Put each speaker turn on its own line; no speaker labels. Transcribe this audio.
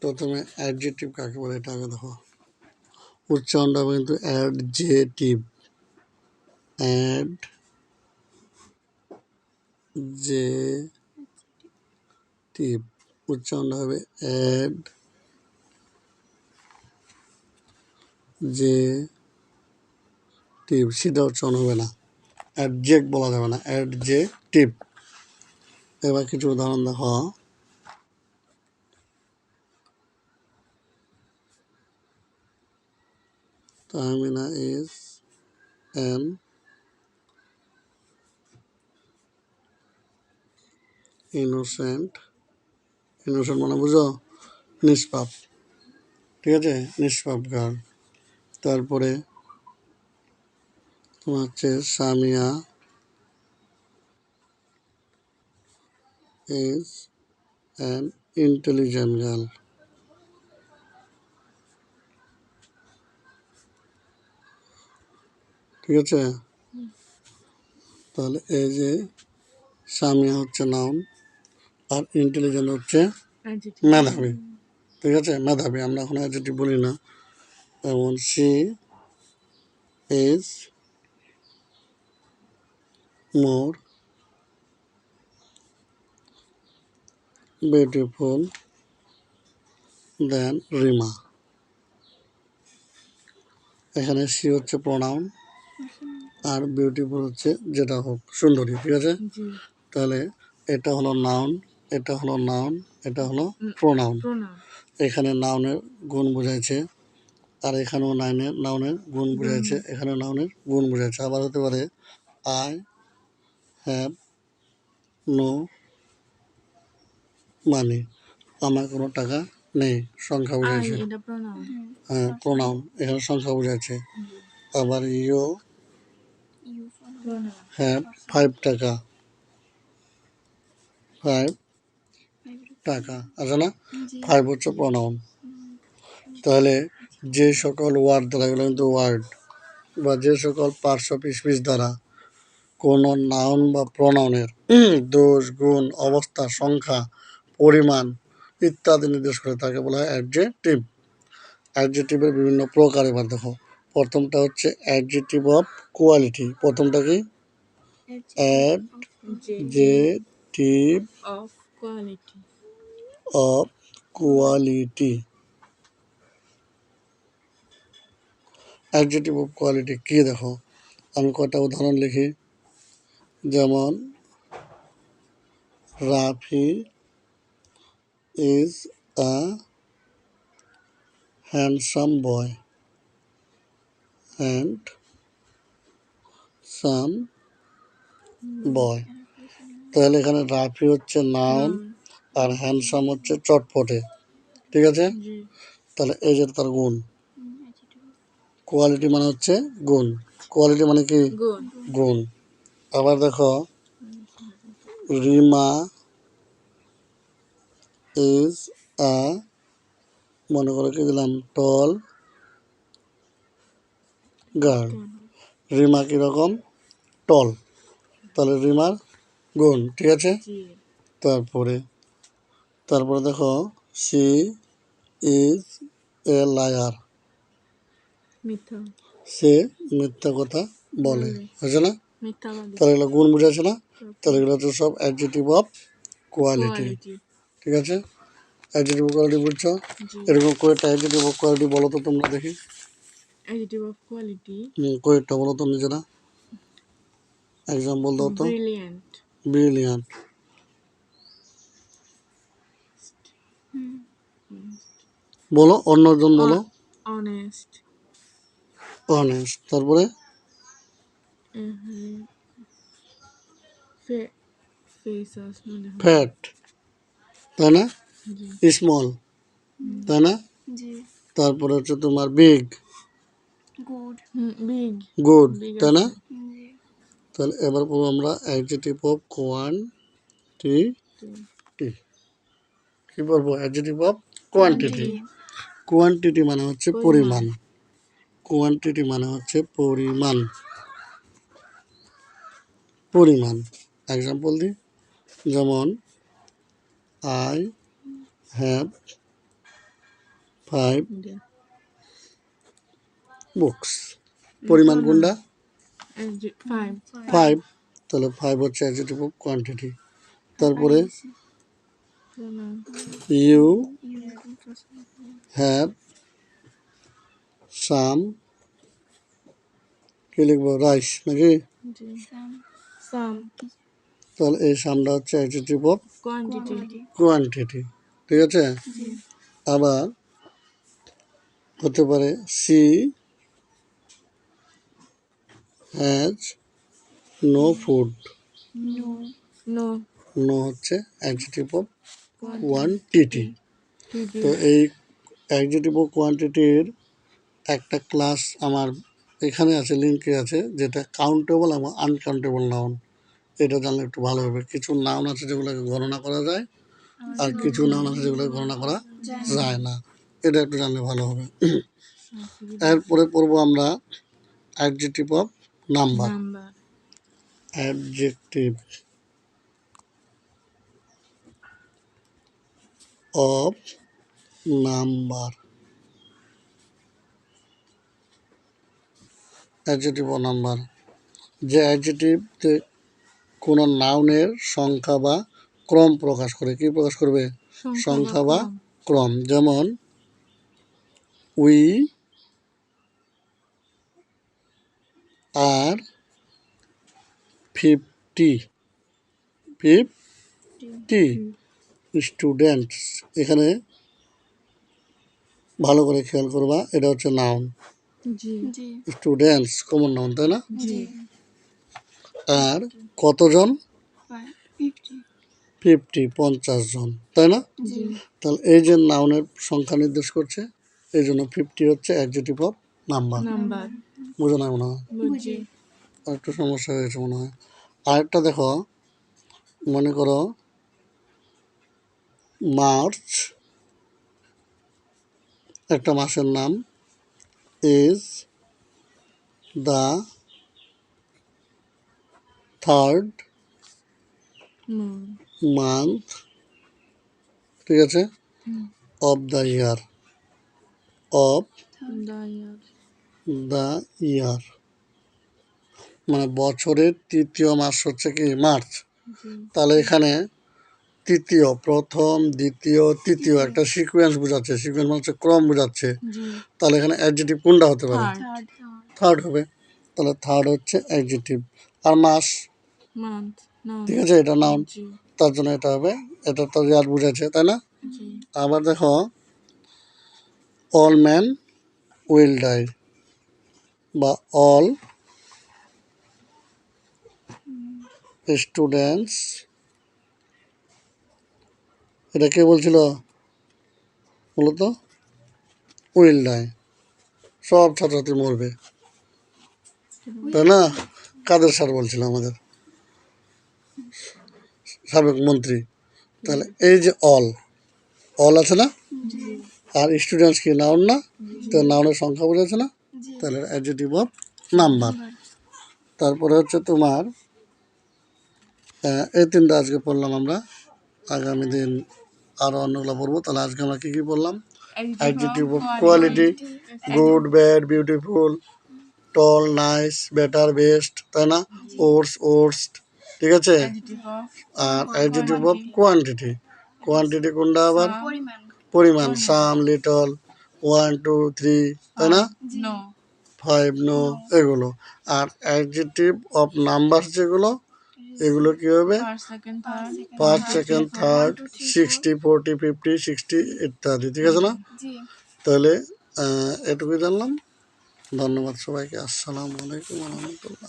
প্রথমে অ্যাডজেক্টিভ কাকে বলে এটা আগে দেখো। উচ্চারণটা হবে কিন্তু অ্যাডজেক্টিভ। অ্যাডজেক্টিভ উচ্চারণটা হবে অ্যাডজেক্টিভ, সেটা উচ্চারণ হবে না, অ্যাডজেক্ট বলা যাবে না, অ্যাডজেক্টিভ। এবার কিছু উদাহরণ দেখো। Tahmina is an innocent. Innocent মানে বুঝো, নিষ্পাপ, ঠিক আছে, নিষ্পাপ গার্ল। তারপরে তোমার হচ্ছে Samia is an intelligent girl. ঠিক আছে, তাহলে এই যে সামিয়া হচ্ছে নাউন আর ইন্টেলিজেন্ট হচ্ছে মেধাবী। ঠিক আছে, মেধাবী, আমরা এখন অ্যাডজেক্টিভ বলি না। যেমন শি ইজ মোর বিউটিফুল দেন রিমা। এখানে শি হচ্ছে প্রোনাউন আর বিউটিফুল হচ্ছে যেটা হোক, সুন্দরী। ঠিক আছে, তাহলে এটা হলো নাউন, এটা হলো নাউন, এটা হলো প্রোনাউন। এখানে নাউনের গুণ বোঝাইছে, আর এখানেও নাউনের গুণ বোঝাইছে, এখানে নাউনের গুণ বোঝাইছে। আবার হতে পারে আই হ্যাভ নো মানি, আমার কোনো টাকা নেই, সংখ্যা বোঝাইছে। হ্যাঁ, প্রোনাউন, এখানে সংখ্যা বোঝাইছে। আবার ইউ হ্যাভ 5 টাকা, 5 টাকা আছে না, 5 হচ্ছে প্রোনাউন। তাহলে যে সকল ওয়ার্ড দ্বারা, এগুলো কিন্তু ওয়ার্ড, বা যে সকল পার্টস অফ স্পিচ দ্বারা কোনো নাউন বা প্রোনাউনের দোষ, গুণ, অবস্থা, সংখ্যা, পরিমাণ ইত্যাদি নির্দেশ করে তাকে বলা হয় অ্যাডজেক্টিভ। অ্যাডজেক্টিভের বিভিন্ন প্রকার এবার দেখো। প্রথমটা হচ্ছে অ্যাডজেক্টিভ অফ কোয়ালিটি। প্রথমটা কি? Adjective of quality. Adjective of quality কি দেখো, আমি কটা উদাহরণ লিখি। যেমন Rafi is a handsome boy, handsome boy. তাহলে এখানে রাফি হচ্ছে নাউন আর হ্যান্ডসাম হচ্ছে চটপটে। ঠিক আছে, তাহলে এই যে তার গুণ। কোয়ালিটি মানে হচ্ছে গুণ, কোয়ালিটি মানে কি? গুণ। আবার দেখো রিমা ইজ আ, মনে করে কি দিলাম, টল গার্ল। রিমা কিরকম? টল, তাহলে রিমার গুণ। ঠিক আছে, তারপরে দেখো সি ইজ এ লায়ার, সে মিথ্যা কথা বলে, হয়েছে না? তাহলে এগুলো গুণ বুঝাচ্ছে না? তাহলে এগুলো হচ্ছে সব অ্যাডজেক্টিভ অফ কোয়ালিটি। ঠিক আছে, অ্যাডজেক্টিভ অফ কোয়ালিটি বুঝছো? এরকম কয়েকটা অ্যাডজেক্টিভ অফ কোয়ালিটি বলো তো তোমরা দেখি। অ্যাডজেক্টিভ অফ কোয়ালিটি কয়েকটা বলো তো নিজেরা, এক্সাম্পল দাও তো। ব্রিলিয়ান্ট, বলো, অন্যজন বলো। অনেস্ট, তারপরে ফ্যাট, তাই না? স্মল, তাই না? তারপরে হচ্ছে তোমার বিগ, গুড, তাই না? তাহলে এবার বলবো আমরা অ্যাডজেক্টিভ অফ কোয়ান্টিটি। কি বলবো? Adjective of quantity. কোয়ান্টিটি মানে হচ্ছে পরিমাণ, কোয়ান্টিটি মানে হচ্ছে পরিমাণ, পরিমাণ। এক্সাম্পল দিই, যেমন আই হ্যাভ 5 books পরিমাণ কোনটা 5 তাহলে 5 হচ্ছে অ্যাডজেক্টিভ অফ কোয়ান্টিটি তারপরে ইউ হ্যাভ সাম কি লিখবো রাইস নাকি তাহলে এই সামটা হচ্ছে অ্যাডজেক্টিভ অফ কোয়ান্টিটি ঠিক আছে আবার হতে পারে she has no food no হচ্ছে অ্যাডজেক্টিভ অফ কোয়ান্টিটি তো এই অ্যাডজেক্টিভ অফ কোয়ান্টিটির একটা ক্লাস আমার এখানে আছে লিঙ্কে আছে যেটা কাউন্টেবল এবং আনকাউন্টেবল নাউন এটা জানলে একটু ভালো হবে কিছু নাউন আছে যেগুলোকে গণনা করা যায় আর কিছু নাউন আছে যেগুলোকে গণনা করা যায় না এটা একটু জানলে ভালো হবে এরপরে পড়বো আমরা adjective of number adjective of number adjective of number যে অ্যাডজেক্টিভ কোনো নাউনের সংখ্যা বা ক্রম প্রকাশ করে কি প্রকাশ করবে সংখ্যা বা ক্রম যেমন উই আর 50 স্টুডেন্টস এখানে ভালো করে খেয়াল করবা এটা হচ্ছে নাউন স্টুডেন্টস কমন নাউন তাই না আর কতজন 50 জন তাই না তাহলে এই যে নাউনের সংখ্যা নির্দেশ করছে এই জন্য 50 হচ্ছে অ্যাডজেক্টিভ অফ নাম্বার বুঝো না মনে হয় আর একটু সমস্যা হয়েছে মনে হয় আরেকটা দেখো মনে করো মার্চ একটা মাসের নাম ইজ দ্য থার্ড মান্থ ঠিক আছে of the year of the year মানে বছরের তৃতীয় মাস হচ্ছে কি মার্চ তাহলে এখানে তৃতীয় প্রথম দ্বিতীয় তৃতীয় একটা সিকোয়েন্স বোঝাচ্ছে সিকোয়েন্স মানে হচ্ছে ক্রম বোঝাচ্ছে তাহলে এখানে অ্যাডজেক্টিভ কোনটা হতে পারে থার্ড হবে তাহলে থার্ড হচ্ছে অ্যাডজেক্টিভ আর মাস ঠিক আছে এটা নাউন তার জন্য এটা হবে এটা তো ইয়ার বুঝাচ্ছে তাই না আবার দেখো অল ম্যান উইল ডাই বা অল স্টুডেন্টস এটা কে বলছিল মূলত উইল ডাই সব ছাত্রছাত্রী মরবে তাই না কাদের স্যার বলছিল আমাদের সাবেক মন্ত্রী তাহলে এই যে অল আছে না আর স্টুডেন্টস কি নাউন না তো নাউনের সংখ্যা বোঝাচ্ছে না তাহলে অ্যাডজেক্টিভ অফ নাম্বার তারপরে হচ্ছে তোমার এই তিনটা আজকে পড়লাম আমরা আগামী দিন আরও অন্যগুলো পড়বো তাহলে আজকে আমরা কী কী পড়লাম adjective of quality good bad beautiful tall nice better best তাই না ওর্স্ট ঠিক আছে আর অ্যাডজেক্টিভ অফ কোয়ান্টিটি কোনটা আবার পরিমাণ সাম লিটল 1 2 3 তাই না 5 নো এগুলো আর অ্যাডজেক্টিভ অফ নাম্বার যেগুলো এগুলো কি হবে ফার্স্ট সেকেন্ড থার্ড 60 40 50 60 ইত্যাদি ঠিক আছে না তাহলে এটুকুই জানলাম ধন্যবাদ সবাইকে আসসালামু আলাইকুম ওয়া রাহমাতুল্লাহ